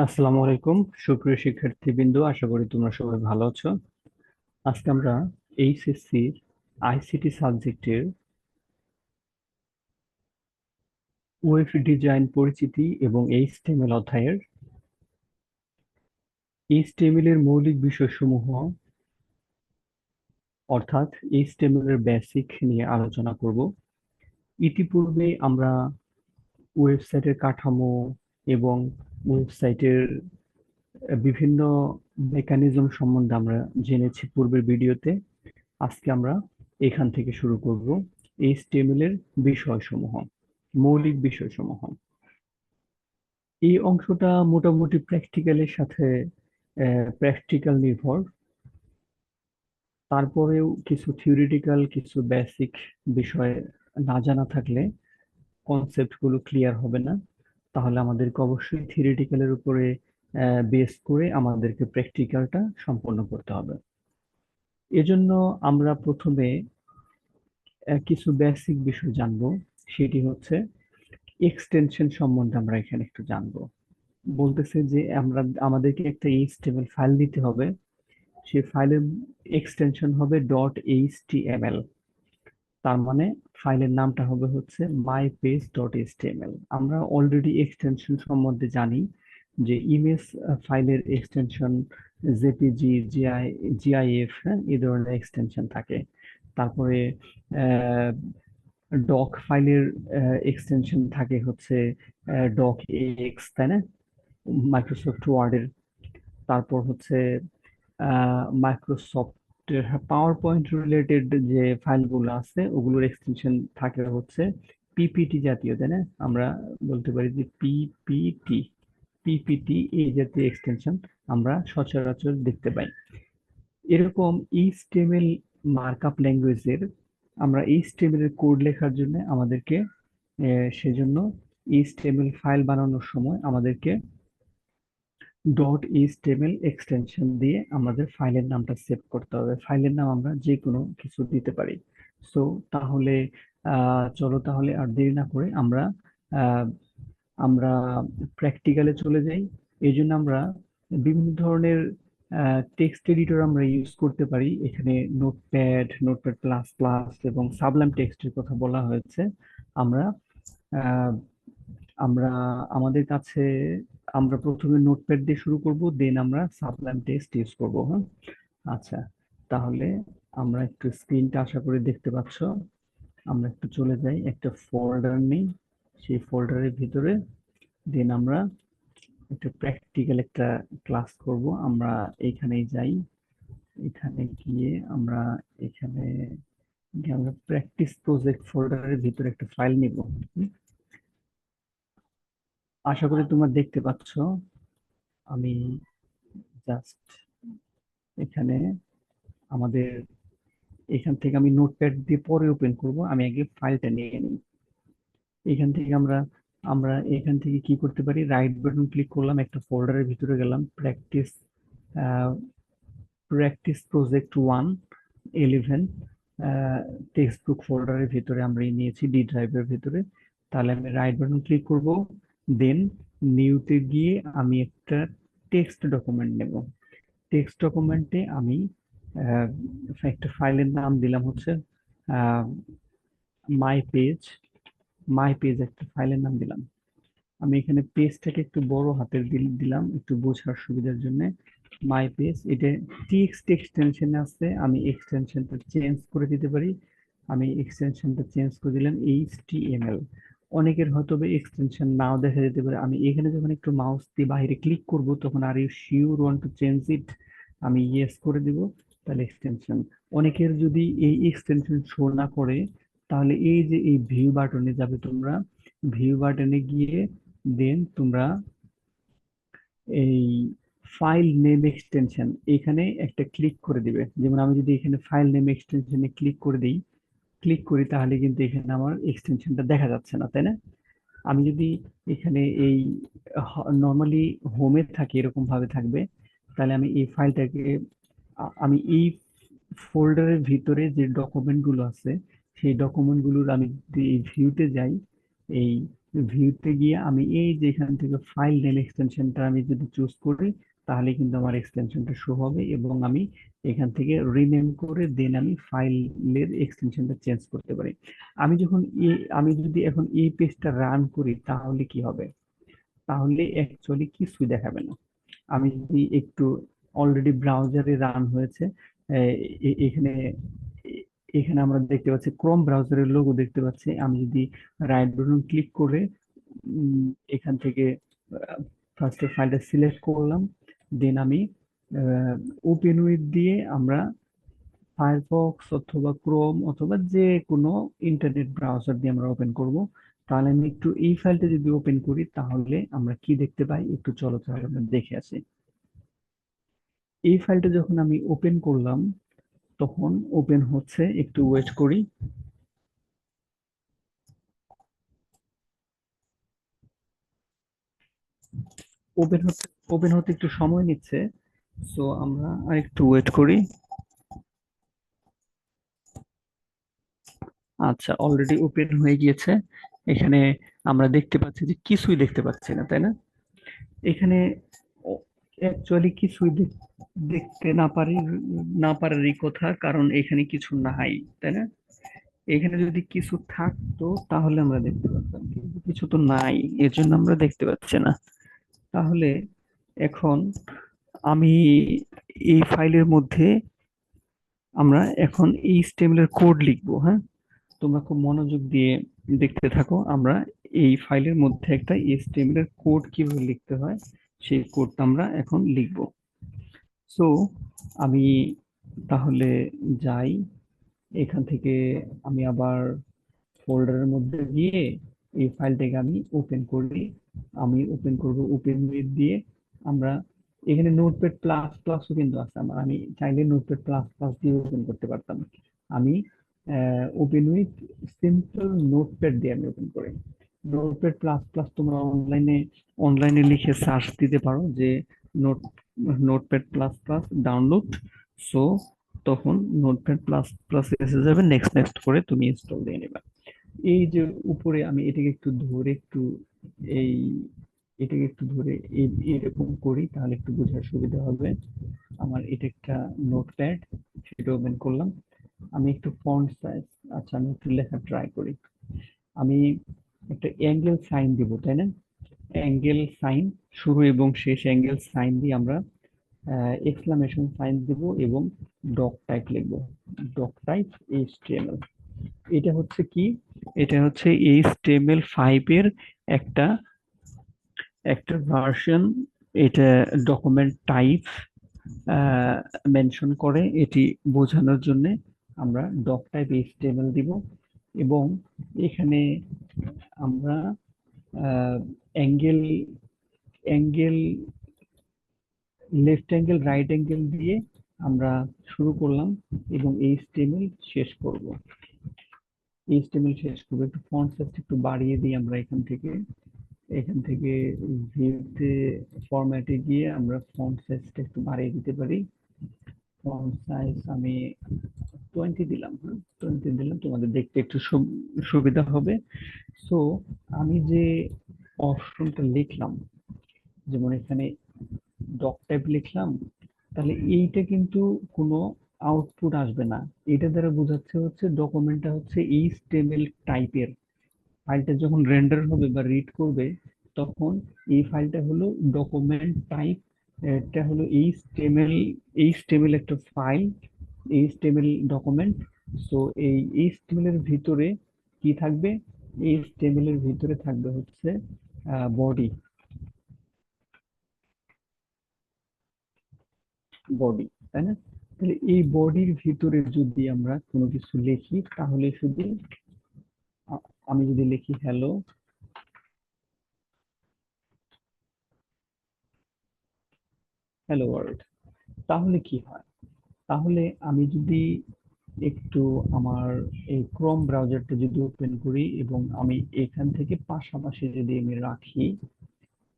আসসালামু আলাইকুম সুপ্রিয় শিক্ষার্থীবৃন্দ, আশা করি তোমরা সবাই ভালো আছো। আজকে আমরা এইচএসসি আইসিটি সাবজেক্টের ওয়েব ডিজাইন পরিচিতি এবং এইচটিএমএল অধ্যায়ের এইচটিএমএল এর মৌলিক বিষয়সমূহ অর্থাৎ এইচটিএমএল এর বেসিক নিয়ে আলোচনা করব। ইতিপূর্বে আমরা ওয়েবসাইটের কাঠামো এবং ওয়েবসাইটের বিভিন্ন মেকানিজম সম্বন্ধে আমরা জেনেছি পূর্বের ভিডিওতে। আজকে আমরা এখান থেকে শুরু করব এইচটিএমএল এর বিষয়সমূহ, মৌলিক বিষয়সমূহ। এই অংশটা মোটামুটি প্র্যাকটিক্যালের সাথে প্র্যাকটিক্যাল নির্ভর। তারপরেও কিছু থিওরিটিক্যাল, কিছু বেসিক বিষয় না জানা থাকলে কনসেপ্ট গুলো ক্লিয়ার হবে না। তাহলে আমাদেরকে অবশ্যই থিওরিটিক্যালের উপরে বেস করে আমাদেরকে প্র্যাকটিক্যালটা সম্পন্ন করতে হবে। এজন্য আমরা প্রথমে কিছু বেসিক বিষয় জানবো। সেটি হচ্ছে এক্সটেনশন সম্বন্ধে আমরা এখানে একটু জানবো। বলতেছে যে আমাদেরকে একটা এইচটিএমএল ফাইল দিতে হবে, সেই ফাইলের এক্সটেনশন হবে .html। তার মানে ফাইলের নামটা হবে হচ্ছে mypage.html। আমরা অলরেডি এক্সটেনশন সম্বন্ধে জানি যে ইমেজ ফাইলের এক্সটেনশন জেপিজি, জিআইএফ, হ্যাঁ, এই ধরনের এক্সটেনশন থাকে। তারপরে ডক ফাইলের এক্সটেনশন থাকে হচ্ছে ডক এক্স, তাই না, মাইক্রোসফট ওয়ার্ডের। তারপর হচ্ছে মাইক্রোসফটের পাওয়ার পয়েন্ট রিলেটেড যে ফাইলগুলো আছে ওগুলোর এক্সটেনশন থাকে হচ্ছে পিপিটি জাতীয়, তাই না, আমরা বলতে পারি যে পিপিটি। পিপিটি এই জাতীয় এক্সটেনশন আমরা সচরাচর দেখতে পাই। এরকম এইচটিএমএল মার্কআপ ল্যাঙ্গুয়েজের আমরা এইচটিএমএল এর কোড লেখার জন্য আমাদেরকে সেজন্য এইচটিএমএল ফাইল বানানোর সময় আমাদেরকে .html এক্সটেনশন দিয়ে আমাদের ফাইলের নামটা সেভ করতে হবে। ফাইলের নাম আমরা যে কোনো কিছু দিতে পারি। সো তাহলে চলো তাহলে আর দেরি না করে আমরা আহ, আমরা প্র্যাকটিক্যালে চলে যাই। এই জন্য আমরা বিভিন্ন ধরনের টেক্সট এডিটর আমরা ইউজ করতে পারি। এখানে নোটপ্যাড, নোটপ্যাড প্লাস প্লাস এবং সাবলাইম টেক্সটের কথা বলা হয়েছে। আমরা আহ, আমরা আমাদের কাছে আমরা প্রথমে নোটপ্যাড দিয়ে শুরু করব, দেন আমরা সাবলাইম টেক্সট ইউজ করব, হ্যাঁ। আচ্ছা, তাহলে আমরা একটু স্ক্রিনটা আশা করি দেখতে পাচ্ছ। আমরা একটু চলে যাই, একটা ফোল্ডার নিই, সেই ফোল্ডারের ভিতরে দেন আমরা একটু প্র্যাকটিক্যাল একটা ক্লাস করব। আমরা এইখানেই যাই, এখানে গিয়ে আমরা এখানে গিয়ে আমরা প্র্যাকটিস প্রজেক্ট ফোল্ডারের ভিতরে একটা ফাইল নিব। আশা করি তোমরা দেখতে পাচ্ছ। আমি জাস্ট এখানে আমাদের এখান থেকে আমি নোটপ্যাড দিয়ে পরে ওপেন করব, আমি আগে ফাইলটা নিয়ে নিই। এখান থেকে আমরা আমরা এখান থেকে কি করতে পারি, রাইট বাটন ক্লিক করলাম, একটা ফোল্ডারের ভিতরে গেলাম, practice practice project 1 11 text book ফোল্ডারের ভিতরে আমরা নিয়েছি, ডি ড্রাইভের ভিতরে। তাহলে আমি রাইট বাটন ক্লিক করব, দেন নিউতে গিয়ে আমি একটা টেক্সট ডকুমেন্ট নেব। টেক্সট ডকুমেন্টে আমি আহ, একটা ফাইলের নাম দিলাম হচ্ছে মাই পেজ। মাই পেজ একটা ফাইলের নাম দিলাম। আমি এখানে পেজটাকে একটু বড় হাতের দিলাম একটু বোঝার সুবিধার জন্য। মাই পেজ, এটা টেক্সট এক্সটেনশন আছে, আমি এক্সটেনশনটা চেঞ্জ করে দিতে পারি। আমি এক্সটেনশনটা চেঞ্জ করে দিলাম এইচটিএমএল। অনেকের হয়তো এক্সটেনশন নাও দেখা যেতে পারে। আমি এখানে যখন একটু মাউস দিয়ে বাইরে ক্লিক করব তখন are you sure want to change it, আমি ইয়েস করে দিব। তাহলে এক্সটেনশন, অনেকের যদি এই এক্সটেনশন শো না করে তাহলে এই যে এই ভিউ বাটনে যাবে তোমরা, ভিউ বাটনে গিয়ে দেন তোমরা এই ফাইল নেম এক্সটেনশন এখানে একটা ক্লিক করে দিবে। যেমন আমি যদি এখানে ফাইল নেম এক্সটেনশনে ক্লিক করি তাহলে কিন্তু এখানে আমার এক্সটেনশনটা দেখা যাচ্ছে না, তাই না। আমি যদি এখানে এই নর্মালি হোমে থাকি, এরকম ভাবে থাকবে, তাহলে আমি এই ফাইলটাকে আমি এই ফোল্ডারের ভিতরে যে ডকুমেন্ট গুলো আছে সেই ডকুমেন্ট গুলোর আমি যদি এই ভিউতে যাই, এই ভিউতে গিয়ে আমি এই যে এখান থেকে ফাইল নেম এক্সটেনশনটা আমি যদি চুজ করি, তাহলে কিন্তু আমার এক্সটেনশনটা শো হবে, এবং আমি এখান থেকে রিনেম করে দেন আমি ফাইলের এক্সটেনশনটা চেঞ্জ করতে পারি। আমি যদি এখন এই পেজটা রান করি, তাহলে কি হবে? তাহলে অ্যাকচুয়ালি কিছুই দেখাবে না। আমি যদি একটু, অলরেডি ব্রাউজারে রান হয়েছে, এখানে এখানে আমরা দেখতে পাচ্ছি ক্রোম ব্রাউজারের লোগো দেখতে পাচ্ছি। আমি যদি রাইট বাটন ক্লিক করে এখান থেকে ফার্স্টে ফাইলটা সিলেক্ট করলাম, দেন আমি ওপেন উইথ দিয়ে আমরা ফায়ারফক্স অথবা ক্রোম অথবা যে কোনো ইন্টারনেট ব্রাউজার দিয়ে আমরা ওপেন করব। তাহলে আমি একটু এই ফাইলটা যদি ওপেন করি, তাহলে আমরা কি দেখতে পাই একটু চলো তাহলে আমরা দেখে আসি। এই ফাইলটা যখন আমি ওপেন করলাম, তখন ওপেন হচ্ছে, একটু ওয়েট করি। ওপেন হচ্ছে, ওপেন হতে একটু সময় নিচ্ছে, সো আমরা আর একটু ওয়েট করি। আচ্ছা, অলরেডি ওপেন হয়ে গিয়েছে। এখানে আমরা দেখতে পাচ্ছি যে কিছুই দেখতে পাচ্ছি না, তাই না? এখানে অ্যাকচুয়ালি কিছুই দেখতে না পারারই কথা, কারণ এখানে কিছু নাই, তাই না? এখানে যদি কিছু থাকতো তাহলে আমরা দেখতে পারতাম, কিন্তু কিছু তো নাই, এর জন্য আমরা দেখতে পাচ্ছি না। তাহলে এখন আমি এই ফাইলের মধ্যে আমরা এখন এই HTML কোড লিখবো, হ্যাঁ? তোমরা খুব মনোযোগ দিয়ে দেখতে থাকো। আমরা এই ফাইলের মধ্যে একটা HTML কোড কিভাবে লিখতে হয়, সেই কোডটা আমরা এখন লিখবো। সো আমি তাহলে যাই, এখান থেকে আমি আবার ফোল্ডারের মধ্যে গিয়ে এই ফাইলটাকে আমি ওপেন করি। আমি ওপেন করব ওপেন উইথ দিয়ে। আমরা এখানে নোটপ্যাড প্লাস প্লাসও কিন্তু আছে আমার, আমি চাইলে নোটপ্যাড প্লাস প্লাস দিয়ে ওপেন করতে পারতাম। আমি ওপেন উইথ সিম্পল নোটপ্যাড দিয়ে আমি ওপেন করি। নোটপ্যাড প্লাস প্লাস তোমরা অনলাইনে লিখে সার্চ দিতে পারো যে note notepad plus plus download. So তখন নোটপ্যাড প্লাস প্লাস এসে যাবে, নেক্সট নেক্সট করে তুমি ইনস্টল দিয়ে নেবে। এই যে উপরে আমি এটাকে একটু ধরে একটু এই এটাকে একটু ধরে এরকম করি, তাহলে একটু বোঝার সুবিধা হবে। আমার এটা একটা নোটপ্যাড, সেটা ওপেন করলাম। আমি একটু ফন্ট সাইজ, আচ্ছা আমি একটু লেখা ট্রাই করি। আমি একটা অ্যাঙ্গেল সাইন দিব, তাই না? অ্যাঙ্গেল সাইন, শুরু এবং শেষ অ্যাঙ্গেল সাইন দিয়ে আমরা এক্সক্লামেশন সাইন দিব এবং ডক টাইপ লিখব। Doc type HTML. এটা হচ্ছে কি? এটা হচ্ছে HTML5 এর একটা একটা ভার্সন। এটা ডকুমেন্ট টাইপ মেনশন করে, এটি বোঝানোর জন্য আমরা ডক টাইপ HTML দিব। এবং এখানে আমরা angle angle left angle right angle দিয়ে আমরা শুরু করলাম এবং HTML শেষ করব। HTML শেষ করবো, একটু ফন্ট সাইজ একটু বাড়িয়ে দিই আমরা এখান থেকে ভিউতে ফরম্যাটে গিয়ে আমরা ফন্ট সাইজটা একটু বাড়িয়ে দিতে পারি। ফন্ট সাইজ আমি 20 দিলাম, হ্যাঁ 20 দিলাম, তোমাদের দেখতে একটু সুবিধা হবে। সো আমি যে অপশনটা লিখলাম, যেমন এখানে ডক টাইপ লিখলাম, তাহলে এইটা কিন্তু কোনো আউটপুট আসবে না। এটা দ্বারা বোঝাচ্ছে হচ্ছে ডকুমেন্টটা হচ্ছে HTML টাইপের। ফাইলটা যখন রেন্ডার হবে বা রিড করবে, তখন এই ফাইলটা হলো ডকুমেন্ট টাইপ। এটা হলো এইচটিএমএল একটা ফাইল, এইচটিএমএল ডকুমেন্ট। সো এই এইচটিএমএল এর ভিতরে কি থাকবে? এইচটিএমএল এর ভিতরে থাকবে হচ্ছে বডি, বডি, তাই না? তাহলে এই বডির ভিতরে যদি আমরা কোনো কিছু লিখি, তাহলে শুধু আমি যদি লিখি হ্যালো, হ্যালো ওয়ার্ল্ড, তাহলে কি হয়? তাহলে আমি যদি একটু আমার এই ক্রোম ব্রাউজারটা যদি ওপেন করি এবং আমি এখান থেকে পাশাপাশি যদি আমি রাখি,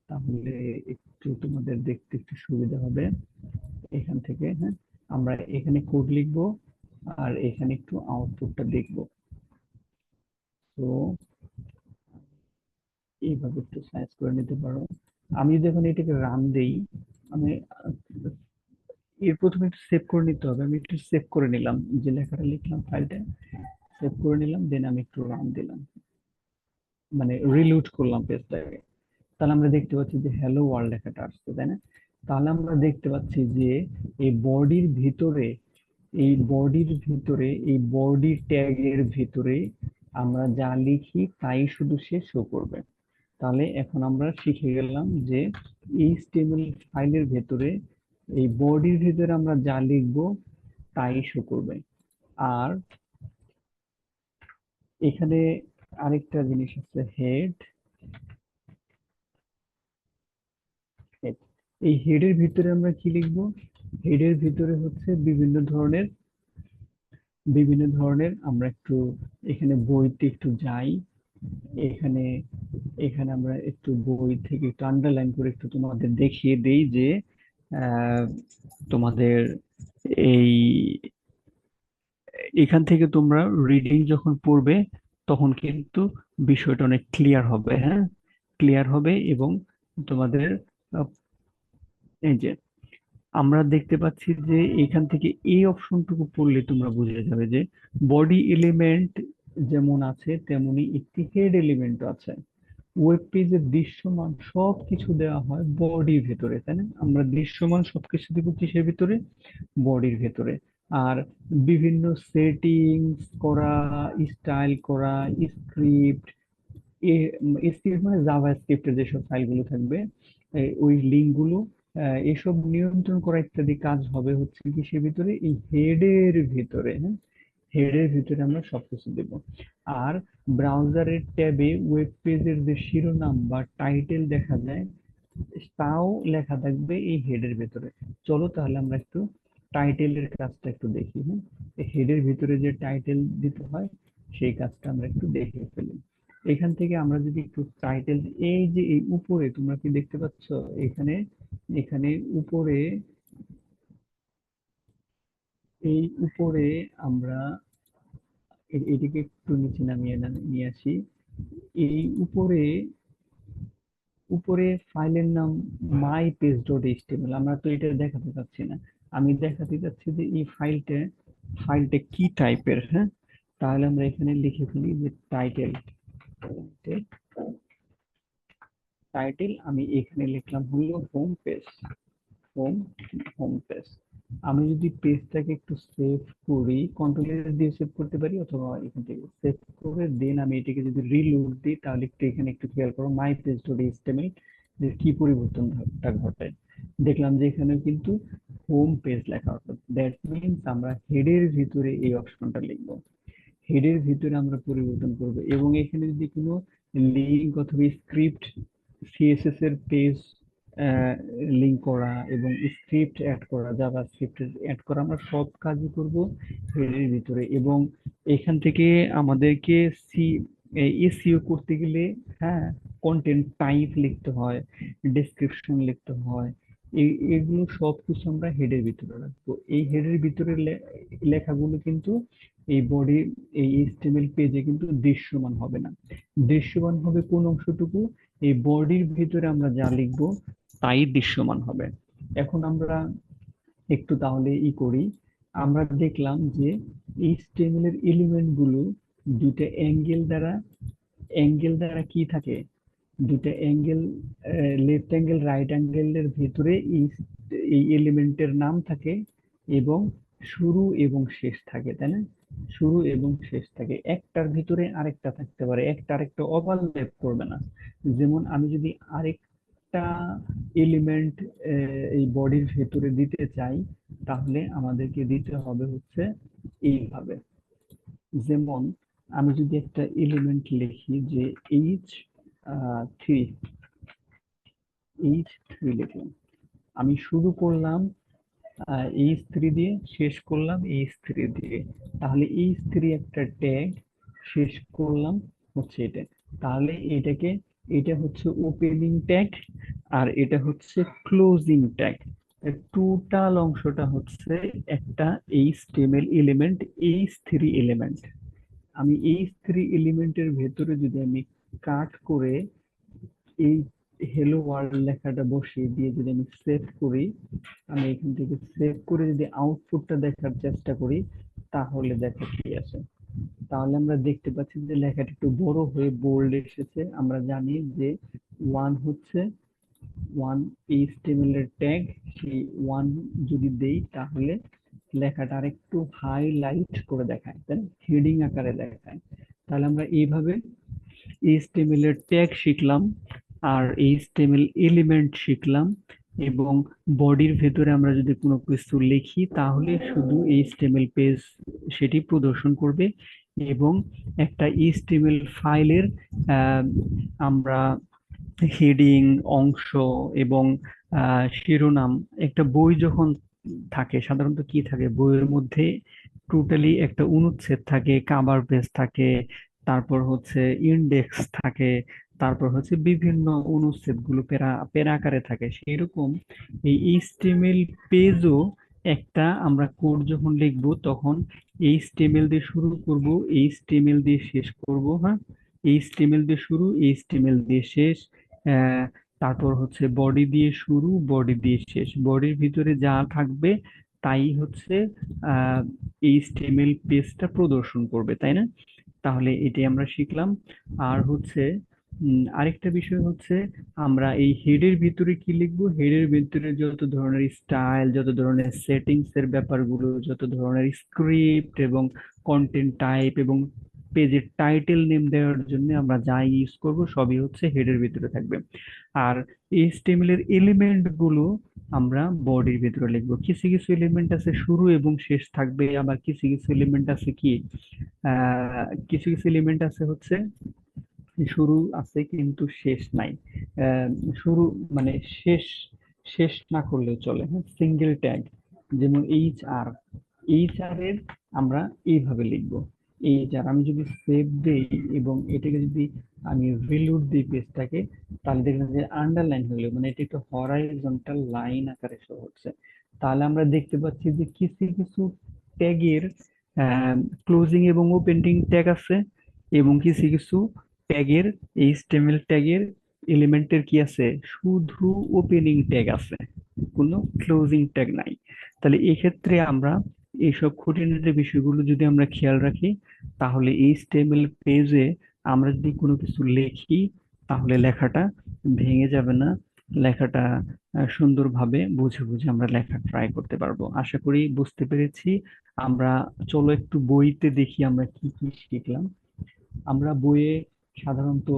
তাহলে একটু তোমাদের দেখতে একটু সুবিধা হবে। এখান থেকে, হ্যাঁ, আমরা এখানে কোড লিখবো আর এখানে একটু আউটপুটটা দেখবো। তো এইভাবে একটু সাইজ করে নিতে পারো। আমি যখন এটাকে রান দেই, আমি এর প্রথমে একটু সেভ করে নিতে হবে। আমি একটু সেভ করে নিলাম, যে লেখাটা লিখলাম ফাইলটা সেভ করে নিলাম, দেন আমি একটু রান দিলাম, মানে রিলোড করলাম পেজটাকে। তাহলে আমরা দেখতে পাচ্ছি যে হ্যালো ওয়ার্ল্ড লেখাটা আসছে, তাই না? তাহলে আমরা দেখতে পাচ্ছি যে এই বডির ভিতরে, এই বডি ট্যাগের ভিতরে আমরা যা লিখি তাই শুধু সে শো করবে। তাহলে এখন আমরা শিখে গেলাম যে এইচটিএমএল ফাইলের ভেতরে, এই বডির ভিতরে আমরা যা লিখবো তাই শো করবে। আর এখানে আরেকটা জিনিস আছে, হেড। এই হেডের ভিতরে আমরা কি লিখবো? হেডের ভিতরে হচ্ছে বিভিন্ন ধরনের আমরা একটু এখানে বইতে একটু যাই। এখানে এখানে আমরা একটু বই থেকে একটু আন্ডারলাইন করে একটু তোমাদের দেখিয়ে দেই যে আহ, তোমাদের এই এখান থেকে তোমরা রিডিং যখন পড়বে তখন কিন্তু বিষয়টা অনেক ক্লিয়ার হবে। হ্যাঁ, ক্লিয়ার হবে। এবং তোমাদের আহ, এই যে আমরা দেখতে পাচ্ছি যে এখান থেকে এই অপশনটুকু পড়লে তোমরা বুঝে যাবে যে বডি এলিমেন্ট যেমন আছে তেমনি একটি হেড এলিমেন্ট আছে। ওয়েব পেজের দৃশ্যমান সবকিছু দেওয়া হয় বডির ভেতরে, তাই না? আমরা দৃশ্যমান সবকিছু দিব কিসের ভিতরে? বডির ভেতরে। আর বিভিন্ন সেটিংস করা, স্টাইল করা, স্ক্রিপ্ট, স্ক্রিপ্ট মানে জাভা স্ক্রিপ্টের যেসব ফাইলগুলো থাকবে, ওই লিঙ্কগুলো, এসব নিয়ন্ত্রণ করা ইত্যাদি কাজ হবে হচ্ছে কিসের ভিতরে? এই হেডের ভিতরে। হ্যাঁ, হেডের ভিতরে আমরা সবকিছু দেব। আর ব্রাউজারের ট্যাবে ওয়েব পেজের যে শিরোনাম বা টাইটেল দেখা যায়, তাও লেখা থাকবে এই হেডের ভেতরে। চলো তাহলে আমরা একটু টাইটেলের কাজটা একটু দেখি। হ্যাঁ, হেডের ভিতরে যে টাইটেল দিতে হয় সেই কাজটা আমরা একটু দেখে ফেলি। এখান থেকে আমরা যদি একটু টাইটেল, এই যে এই উপরে তোমরা কি দেখতে পাচ্ছ? এখানে এখানে উপরে, এই উপরে আমরা এটিকে একটু নিচে নামিয়ে নিয়ে আসি। এই উপরে উপরে ফাইলের নাম মাই পেজ ডট এইচটিএমএল, আমরা তো এটা দেখাতে চাচ্ছি না। আমি দেখাতে চাচ্ছি যে এই ফাইলটা কি টাইপের। হ্যাঁ, তাহলে আমরা এখানে লিখে ফেলি যে টাইটেল। টাইটেল আমি এখানে লিখলাম হলো home page. Home home page. আমি যদি পেজটাকে একটু সেভ করি, কন্ট্রোল এস দিয়ে সেভ করতে পারি, অথবা এখান থেকে সেভ করে দেন আমি এটাকে যদি রিলোড দিই, তাহলে একটু এখানে একটু খেয়াল করো মাই পেজ ডট এইচটিএমএল যে কি পরিবর্তনটা ঘটে। দেখলাম যে এখানে কিন্তু হোম পেজ লেখা হতো। দ্যাট মিনস আমরা হেডের ভিতরে এই অপশনটা লিখবো। হেডের ভিতরে আমরা পরিবর্তন করব, এবং এখানে যদি কোনো লিঙ্ক অথবা স্ক্রিপ্ট, সিএসএস এর পেজ লিঙ্ক করা এবং স্ক্রিপ্ট অ্যাড করা, জাভা স্ক্রিপ্ট অ্যাড করা, আমরা সব কাজই করব হেডের ভিতরে। এবং এখান থেকে আমাদেরকে এসইও করতে গেলে, হ্যাঁ, কন্টেন্ট টাইপ লিখতে হয়, ডেসক্রিপশন লিখতে হয়। এগুলো সব কিছু আমরা হেডের ভিতরে রাখবো। এই হেডের ভিতরে লেখাগুলো কিন্তু এই বডি, এই এইচটিএমএল পেজে কিন্তু দৃশ্যমান হবে না। দৃশ্যমান হবে কোন অংশটুকু? এই বডির ভিতরে আমরা যা লিখবো তাই দৃশ্যমান হবে। এখন আমরা একটু তাহলে করি। আমরা দেখলাম যে এইচটিএমএল এর এলিমেন্ট গুলো দুটো অ্যাঙ্গেল দ্বারা কি থাকে? দুটো অ্যাঙ্গেল, লেফট অ্যাঙ্গেল রাইট অ্যাঙ্গেলের ভিতরে এই এলিমেন্টের নাম থাকে, এবং শুরু এবং শেষ থাকে, তাই না? শুরু এবং শেষ থাকে, একটার ভিতরে আরেকটা থাকতে পারে, একটা আরেকটা ওভারল্যাপ করবে না। যেমন আমি যদি আরেকটা এলিমেন্ট এই বডির ভেতরে দিতে চাই, তাহলে আমাদেরকে দিতে হবে হচ্ছে এইভাবে। যেমন আমি যদি একটা এলিমেন্ট লিখি যে থ্রি, এইচ থ্রি লিখলাম, আমি শুরু করলাম এইচ থ্রি দিয়ে, শেষ করলাম এইচ থ্রি দিয়ে, তাহলে এইচ থ্রি একটা ট্যাগ, শেষ করলাম হচ্ছে এটা। তাহলে এটা হচ্ছে ওপেনিং ট্যাগ, আর এটা হচ্ছে ক্লোজিং ট্যাগ। টোটাল অংশটা হচ্ছে একটা HTML element, H three element. আমি এইচ থ্রি এলিমেন্টের ভেতরে যদি আমি কাট করে এই হ্যালো ওয়ার্ল্ড লেখাটা বসিয়ে দিয়ে যদি আমি সেভ করি, আমি এখান থেকে সেভ করে যদি আউটপুটটা দেখার চেষ্টা করি, তাহলে দেখো কি আসে। তাহলে আমরা দেখতে পাচ্ছি যে লেখাটা একটু বড় হয়ে বোল্ড এসেছে। আমরা জানি যে ওয়ান হচ্ছে ওয়ান এইচটিএমএল এর ট্যাগ, সেই ওয়ান যদি দেই তাহলে লেখাটা আরেকটু হাইলাইট করে দেখায়, তাই হেডিং আকারে দেখায়। তাহলে আমরা এইভাবে এইচটিএমএল এর ট্যাগ শিখলাম, আর এইচটিএমএল এলিমেন্ট শিখলাম, এবং বডির ভেতরে আমরা যদি কোনো কিছু লিখি তাহলে শুধু এইচটিএমএল পেজ সেটি প্রদর্শন করবে, এবং একটা এইচটিএমএল ফাইলের আমরা হেডিং অংশ এবং শিরোনাম, একটা বই যখন থাকে সাধারণত কি থাকে বইয়ের মধ্যে, টোটালি একটা অনুচ্ছেদ থাকে, কাভার পেজ থাকে, তারপর হচ্ছে ইন্ডেক্স থাকে, তারপর হচ্ছে বিভিন্ন অনুচ্ছেদ গুলো প্যারা প্যারা আকারে থাকে। সেই রকম এই এইচটিএমএল পেজও একটা, আমরা কোড যখন লিখবো তখন এইচটিএমএল দিয়ে শুরু করব, এইচটিএমএল দিয়ে শেষ করব, হ্যাঁ, এইচটিএমএল দিয়ে শুরু, এইচটিএমএল দিয়ে শেষ, আহ, তারপর হচ্ছে বডি দিয়ে শুরু, বডি দিয়ে শেষ, বডির ভিতরে যা থাকবে তাই হচ্ছে এইচটিএমএল পেজটা প্রদর্শন করবে, তাই না? তাহলে এটাই আমরা শিখলাম। আর হচ্ছে আরেকটা বিষয় হচ্ছে, আমরা এই হেডের ভিতরে কি লিখবো, হেডের ভিতরে যত ধরনের স্টাইল, যত ধরনের সেটিংস এর ব্যাপারগুলো, যত ধরনের স্ক্রিপ্ট এবং কন্টেন্ট টাইপ এবং পেজের টাইটেল নেম দেওয়ার জন্য আমরা যা ইউজ করব সবই হচ্ছে হেডের ভিতরে থাকবে। আর এইচটিএমএল এর এলিমেন্ট গুলো আমরা বডির ভিতরে লিখবো। কিছু কিছু এলিমেন্ট আছে শুরু এবং শেষ থাকবে, আবার কিছু কিছু এলিমেন্ট আছে কি, কিছু কিছু এলিমেন্ট আছে হচ্ছে শুরু আছে কিন্তু শেষ নাই। আহ, শুরু মানে শেষ, শেষ না করলেও চলে, হ্যাঁ, সিঙ্গেল ট্যাগ, যেমন এইচ আর এর আমরা এইভাবে লিখবো। এইচ আর আমি যদি সেভ দেই এবং এটাকে যদি আমি রিলোড দিই পেজটাকে, তাহলে দেখবেন যে আন্ডারলাইন হলো, মানে এটা একটু হরাইজন্টাল লাইন আকারে শো হচ্ছে। তাহলে আমরা দেখতে পাচ্ছি যে কিছু কিছু ট্যাগের ক্লোজিং এবং ওপেনিং ট্যাগ আছে, এবং কিছু কিছু ট্যাগের, এইচটিএমএল ট্যাগের এলিমেন্টের কি আছে, শুধু ওপেনিং ট্যাগ আছে, কোনো ক্লোজিং ট্যাগ নাই। তাহলে এক্ষেত্রে আমরা এইসব খুঁটিনাটি বিষয়গুলো যদি আমরা খেয়াল রাখি, তাহলে এইচটিএমএল পেজে আমরা যদি কোনো কিছু লিখি তাহলে লেখাটা ভেঙে যাবে না, লেখাটা সুন্দরভাবে বুঝে বুঝে আমরা লেখা ট্রাই করতে পারবো। আশা করি বুঝতে পেরেছি। আমরা চলো একটু বইতে দেখি আমরা কি কি শিখলাম। আমরা বইয়ে সাধারণত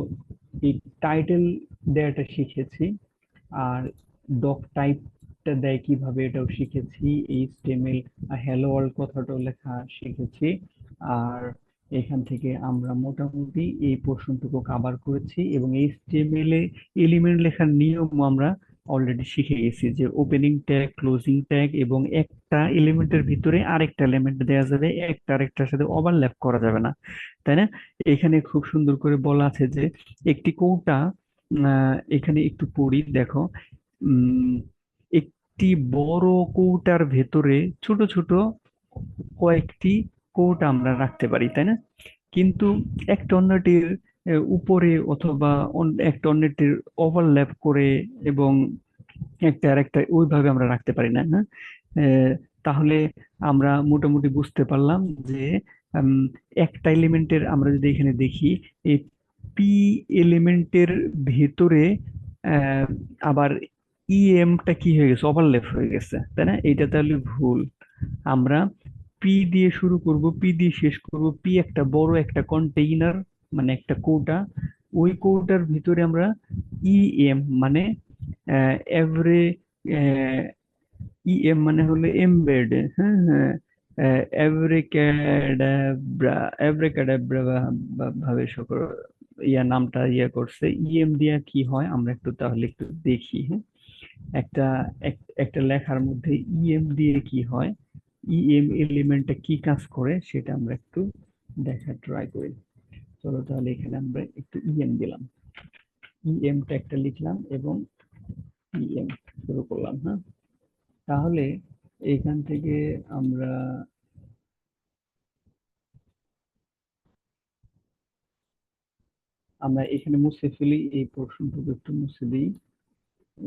এই টাইটেল দেয়াটা শিখেছি, আর ডক টাইপটা দেয় কিভাবে এটাও শিখেছি, এইচটিএমএল হ্যালো ওয়ার্ল্ড কথাটাও লেখা শিখেছি। আর এখান থেকে আমরা মোটামুটি এই পোর্শনটুকু কভার করেছি, এবং এইচটিএমএল এ এলিমেন্ট লেখার নিয়ম আমরা অলরেডি শিখে গেছি, যে ওপেনিং ট্যাগ, ক্লোজিং ট্যাগ, এবং একটা এলিমেন্টের ভিতরে আরেকটা এলিমেন্ট দেওয়া যাবে, একটা আরেকটার সাথে ওভারল্যাপ করা যাবে না, তাই না? এখানে খুব সুন্দর করে বলা আছে যে একটি কৌটা, এখানে একটু পড়ি দেখো, উম, একটি বড় কৌটার ভেতরে ছোট ছোট কয়েকটি কৌটা আমরা রাখতে পারি, তাই না? কিন্তু একটা অন্যটির উপরে অথবা একটা অন্যটির ওভারল্যাপ করে এবং একটা আরেকটা ওইভাবে আমরা রাখতে পারি না, না? তাহলে আমরা মোটামুটি বুঝতে পারলাম যে উম, একটা এলিমেন্টের আমরা যদি এখানে দেখি, এই পি এলিমেন্টের ভেতরে আহ, আবার ইএমটা কি হয়ে গেছে, ওভারল্যাপ হয়ে গেছে, তাই না? এইটা তাহলে ভুল। আমরা পি দিয়ে শুরু করব, পি দিয়ে শেষ করব, পি একটা বড় একটা কন্টেইনার, মানে একটা কৌটা, ওই কৌটার ভিতরে আমরা ইএম মানে এভরি, ইএম মানে হলো এমবেড, হ্যাঁ হ্যাঁ, এভরিক্যাডাব্রা, এভরিক্যাডাব্রা ভাবে সকল নামটা করছে। ইএম দিয়া কি হয় আমরা একটু তাহলে একটু দেখি, হ্যাঁ। একটা একটা লেখার মধ্যে ইএম দিয়ে কি হয়, ইএম এলিমেন্টটা কি কাজ করে সেটা আমরা একটু দেখার ট্রাই করি। চলো তাহলে এখানে আমরা একটু ইএম দিলাম, ইএমটা একটা লিখলাম এবং ইএম শুরু করলাম, হ্যাঁ। তাহলে এইখান থেকে আমরা আমরা এখানে মুছে ফেলি, এই পোর্শনটুকু একটু মুছে দিই,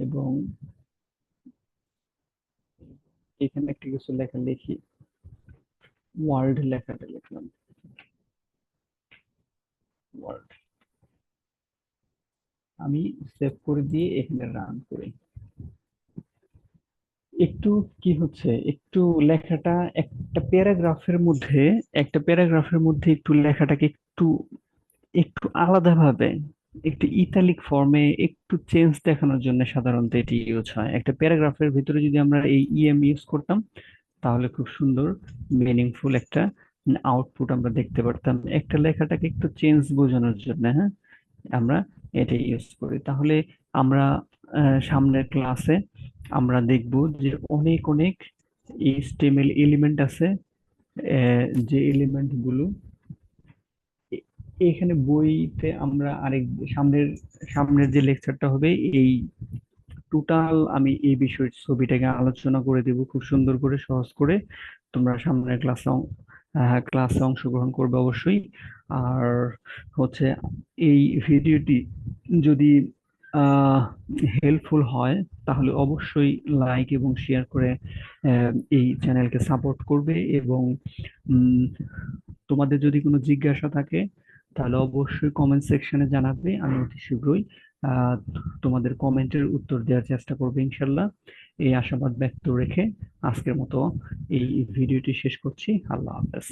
এবং এখানে একটা কিছু লেখা লিখি, ওয়ার্ল্ড লেখাটা লিখলাম, ওয়ার্ল্ড। আমি সেভ করে দিয়ে এখানে রান করি। একটু কি হচ্ছে, একটু লেখাটা একটা প্যারাগ্রাফের মধ্যে একটু লেখাটাকে একটু একটু আলাদাভাবে, একটু ইতালিক ফর্মে একটু চেঞ্জ দেখানোর জন্য সাধারণত এটি ইউজ হয়। একটা প্যারাগ্রাফের ভিতরে যদি আমরা এই ইএম ইউজ করতাম, তাহলে খুব সুন্দর মিনিংফুল একটা আউটপুট আমরা দেখতে পারতাম, একটা লেখাটাকে একটু চেঞ্জ বোঝানোর জন্য। হ্যাঁ, আমরা এটা ইউজ করি। তাহলে আমরা সামনের ক্লাসে আমরা দেখব যে অনেক অনেক এইচটিএমএল এলিমেন্ট আছে, যে এলিমেন্ট গুলো এ- এখানে বইতে আমরা আরেক সামনের সামনের যে লেকচারটা হবে, এই টোটাল আমি এই বিষয়ের ছবিটাকে আলোচনা করে দেব খুব সুন্দর করে, সহজ করে। তোমরা সামনের ক্লাসে অংশগ্রহণ করবে অবশ্যই। আর হচ্ছে এই ভিডিওটি যদি হেল্পফুল হয়, তাহলে অবশ্যই লাইক এবং শেয়ার করে এই চ্যানেলকে সাপোর্ট করবে। এবং উম, তোমাদের যদি কোনো জিজ্ঞাসা থাকে, তাহলে অবশ্যই কমেন্ট সেকশনে জানাবে, আমি অতি শীঘ্রই আহ, তোমাদের কমেন্টের উত্তর দেওয়ার চেষ্টা করবো ইনশাল্লাহ। এই আশাবাদ ব্যক্ত রেখে আজকের মতো এই ভিডিওটি শেষ করছি। আল্লাহ হাফেজ।